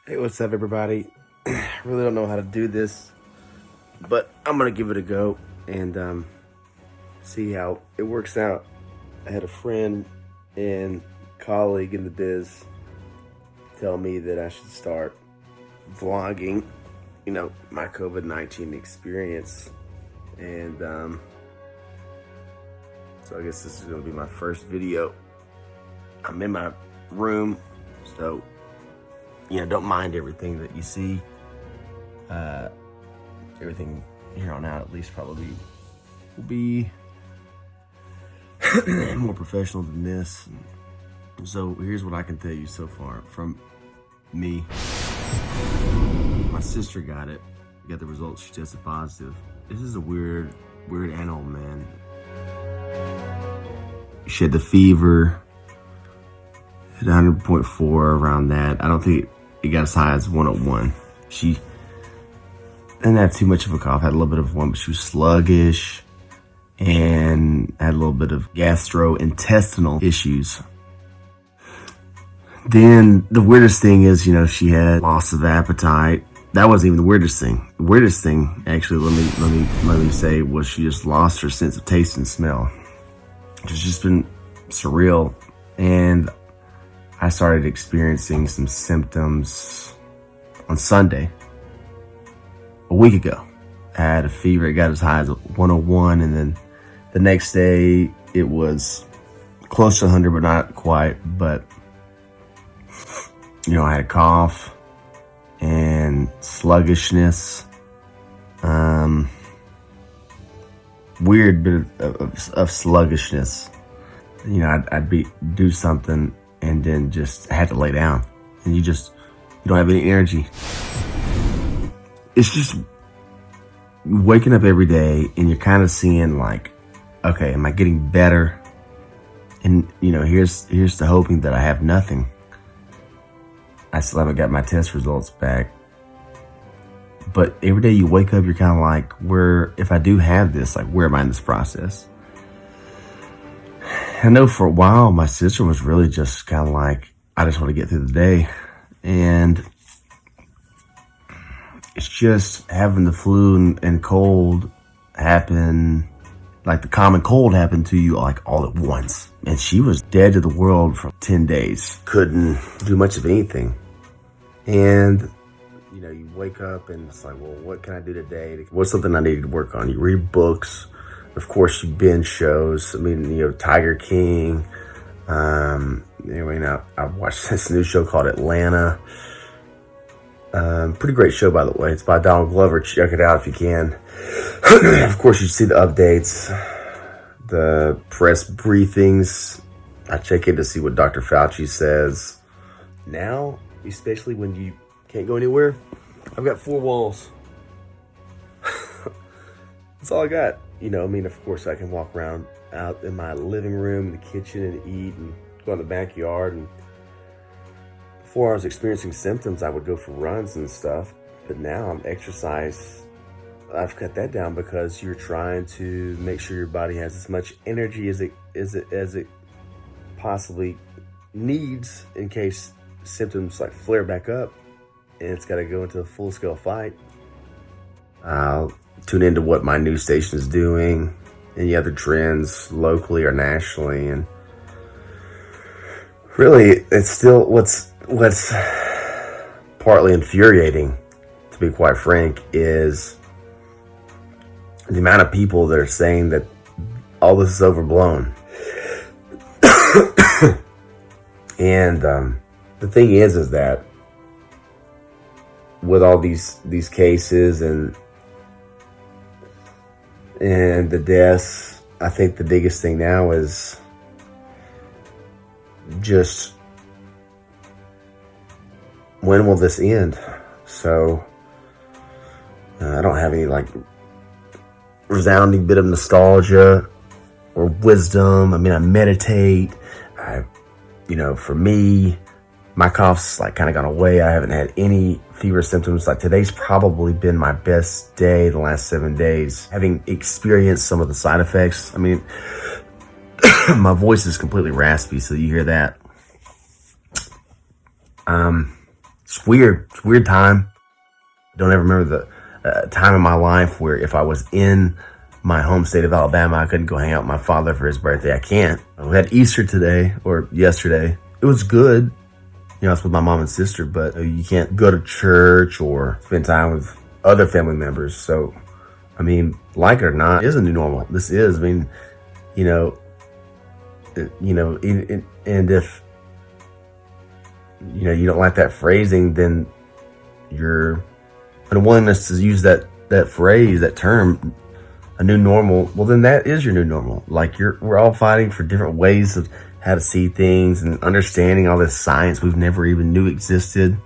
Hey, what's up, everybody? I really don't know how to do this, but I'm gonna give it a go and see how it works out. I had a friend and colleague in the biz tell me that I should start vlogging, my COVID-19 experience, and so I guess this is gonna be my first video. I'm in my room, so don't mind everything that you see. Everything here on out, at least, probably will be more professional than this. So here's what I can tell you so far from me. My sister got it. Got the results. She tested positive. This is a weird animal, man. She had the fever. Hit 100.4, around that. I don't think it got as high as 101. She didn't have too much of a cough, had a little bit of one, but she was sluggish and had a little bit of gastrointestinal issues. Then the weirdest thing is, she had loss of appetite. That wasn't even the weirdest thing. The weirdest thing, actually, let me say, was she just lost her sense of taste and smell. It's just been surreal. And I started experiencing some symptoms on Sunday, a week ago. I had a fever. It got as high as 101, and then the next day it was close to 100, but not quite. But I had a cough and sluggishness, weird bit of sluggishness. I'd do something and then just had to lay down, and you don't have any energy. It's just waking up every day and you're kind of seeing like, okay, am I getting better? And here's the hoping that I have nothing. I still haven't got my test results back. But every day you wake up, you're kind of like, if I do have this, like, where am I in this process? I know for a while, my sister was really just kind of like, I just want to get through the day. And it's just having the flu and cold happen, like the common cold happened to you like all at once. And she was dead to the world for 10 days. Couldn't do much of anything. And, you wake up and it's like, well, what can I do today? What's something I need to work on? You read books. Of course, you binge shows. I mean, Tiger King. I watched this new show called Atlanta. Pretty great show, by the way. It's by Donald Glover. Check it out if you can. Of course, you see the updates, the press briefings. I check in to see what Dr. Fauci says. Now, especially when you can't go anywhere, I've got 4 walls. That's all I got. Of course, I can walk around out in my living room, the kitchen, and eat, and go in the backyard. And before I was experiencing symptoms, I would go for runs and stuff. But now I'm exercise. I've cut that down because you're trying to make sure your body has as much energy as it possibly needs in case symptoms like flare back up, and it's got to go into a full-scale fight. I'll tune into what my news station is doing, any other trends locally or nationally, and really, it's still what's partly infuriating, to be quite frank, is the amount of people that are saying that all this is overblown. And the thing is that with all these cases and the deaths, I think the biggest thing now is just, when will this end? So I don't have any like resounding bit of nostalgia or wisdom. I mean, I meditate. For me, my cough's like kind of gone away. I haven't had any fever symptoms. Like, today's probably been my best day the last 7 days, having experienced some of the side effects. I mean, my voice is completely raspy, so you hear that. It's weird. It's a weird time. Don't ever remember the time in my life where if I was in my home state of Alabama, I couldn't go hang out with my father for his birthday. I can't. We had Easter today or yesterday. It was good. You know, it's with my mom and sister, but you can't go to church or spend time with other family members. So, I mean, like it or not, it is a new normal. This is, I mean, and if, you don't like that phrasing, then you're unwillingness to use that phrase, that term, a new normal. Well, then that is your new normal. Like we're all fighting for different ways of how to see things and understanding all this science we've never even knew existed.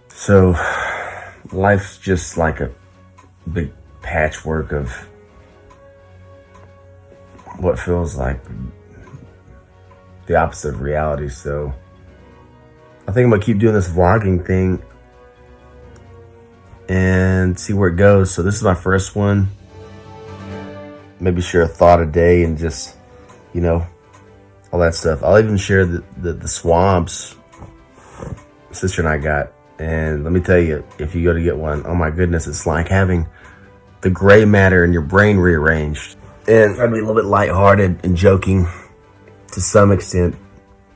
So life's just like a big patchwork of what feels like the opposite of reality. So I think I'm gonna keep doing this vlogging thing and see where it goes. So this is my first one. Maybe share a thought a day and just, all that stuff. I'll even share the swabs sister and I got. And let me tell you, if you go to get one, oh my goodness, it's like having the gray matter in your brain rearranged. And trying to be a little bit lighthearted and joking to some extent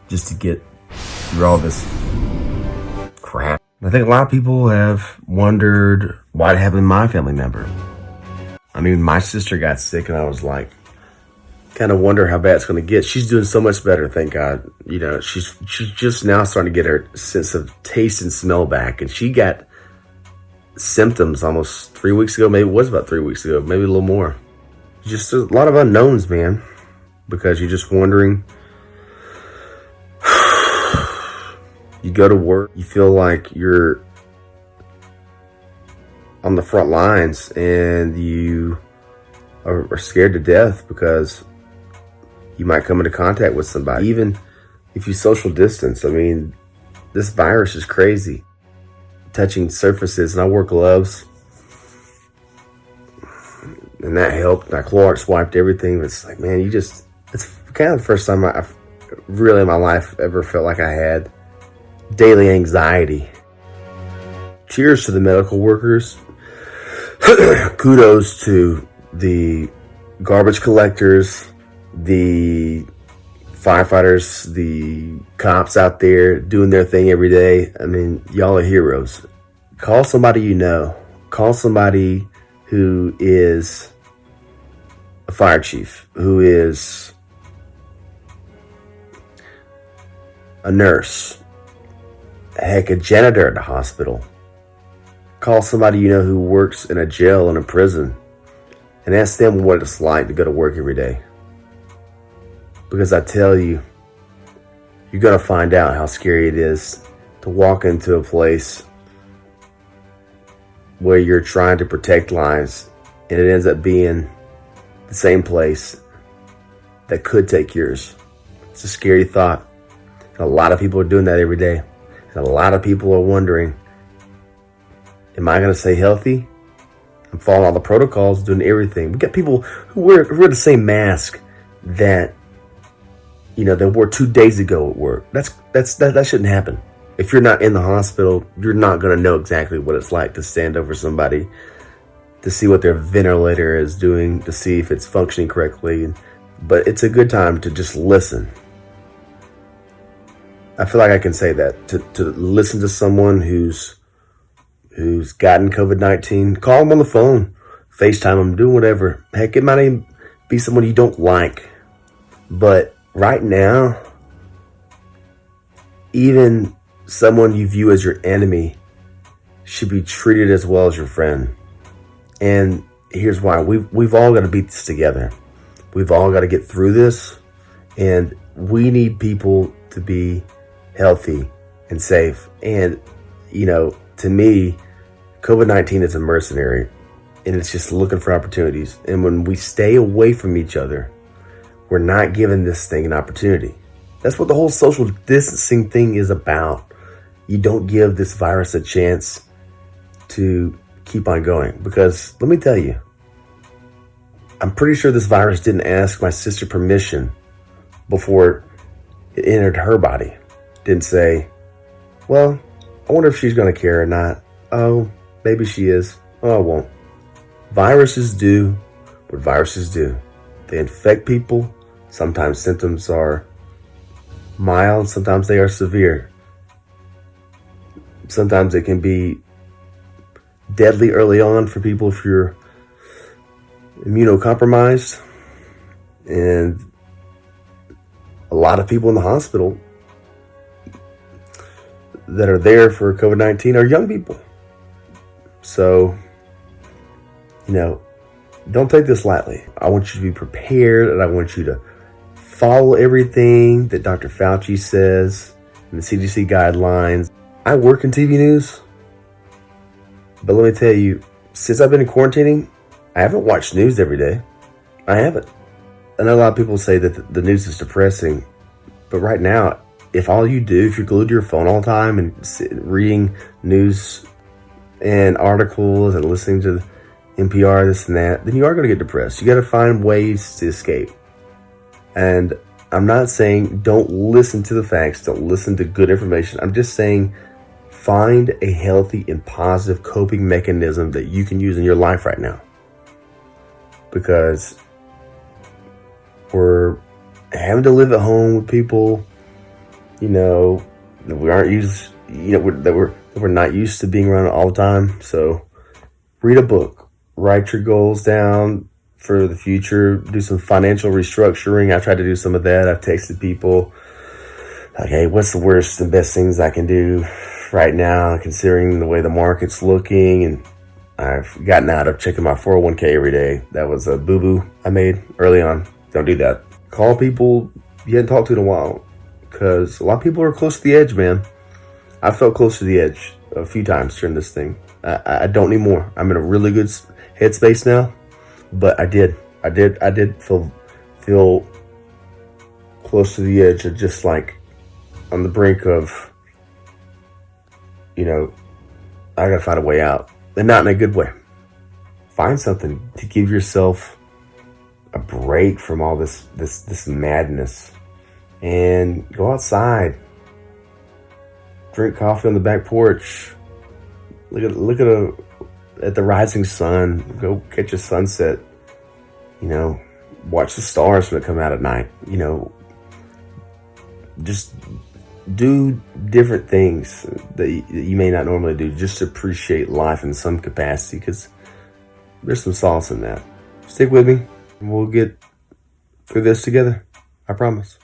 just to get through all this crap. I think a lot of people have wondered why it happened to my family member. I mean, my sister got sick and I was like, kind of wonder how bad it's going to get. She's doing so much better, thank God. She's just now starting to get her sense of taste and smell back. And she got symptoms almost 3 weeks ago. Maybe it was about 3 weeks ago, maybe a little more. Just a lot of unknowns, man, because you're just wondering. You go to work, you feel like you're on the front lines and you are scared to death because you might come into contact with somebody. Even if you social distance, I mean, this virus is crazy. Touching surfaces, and I wore gloves, and that helped. I Clorox wiped everything. But it's like, man, it's kind of the first time I've really in my life ever felt like I had daily anxiety. Cheers to the medical workers. Kudos to the garbage collectors, the firefighters, the cops out there doing their thing every day. I mean, y'all are heroes. Call somebody you know. Call somebody who is a fire chief, who is a nurse, heck, a janitor at the hospital. Call somebody you know who works in a jail and a prison and ask them what it's like to go to work every day. Because I tell you, you're going to find out how scary it is to walk into a place where you're trying to protect lives and it ends up being the same place that could take yours. It's a scary thought. And a lot of people are doing that every day. And a lot of people are wondering, am I going to stay healthy? I'm following all the protocols, doing everything. We got people who wear the same mask that, they wore 2 days ago at work. That shouldn't happen. If you're not in the hospital, you're not going to know exactly what it's like to stand over somebody, to see what their ventilator is doing, to see if it's functioning correctly. But it's a good time to just listen. I feel like I can say that, to listen to someone who's gotten COVID-19, call them on the phone, FaceTime them, do whatever. Heck, it might even be someone you don't like. But right now, even someone you view as your enemy should be treated as well as your friend. And here's why. We've all got to beat this together. We've all got to get through this. And we need people to be healthy and safe. And, to me, COVID-19 is a mercenary, and it's just looking for opportunities. And when we stay away from each other, we're not giving this thing an opportunity. That's what the whole social distancing thing is about. You don't give this virus a chance to keep on going. Because let me tell you, I'm pretty sure this virus didn't ask my sister permission before it entered her body. Didn't say, Well, I wonder if she's going to care or not. Oh, maybe she is. Oh, I won't. Viruses do what viruses do. They infect people. Sometimes symptoms are mild, sometimes they are severe. Sometimes it can be deadly early on for people if you're immunocompromised. And a lot of people in the hospital that are there for COVID-19 are young people. So, don't take this lightly. I want you to be prepared, and I want you to follow everything that Dr. Fauci says and the CDC guidelines. I work in TV news, but let me tell you, since I've been in quarantining, I haven't watched news every day. I haven't. I know a lot of people say that the news is depressing, but right now, if you're glued to your phone all the time and reading news and articles and listening to NPR, this and that, then you are going to get depressed. You got to find ways to escape. And I'm not saying don't listen to the facts, don't listen to good information. I'm just saying find a healthy and positive coping mechanism that you can use in your life right now. Because we're having to live at home with people, that we aren't used, that we're not used to being around all the time. So read a book, write your goals down for the future, do some financial restructuring. I tried to do some of that. I've texted people like, hey, what's the worst and best things I can do right now, considering the way the market's looking? And I've gotten out of checking my 401k every day. That was a boo-boo I made early on. Don't do that. Call people you hadn't talked to in a while, because a lot of people are close to the edge, man. I felt close to the edge a few times during this thing. I don't need more. I'm in a really good headspace now, but I did feel close to the edge of just like on the brink of, I gotta find a way out, and not in a good way. Find something to give yourself a break from all this madness, and go outside, drink coffee on the back porch, look at the rising sun, go catch a sunset, watch the stars when they come out at night, just do different things that you may not normally do, just to appreciate life in some capacity, because there's some solace in that. Stick with me, and we'll get through this together. I promise.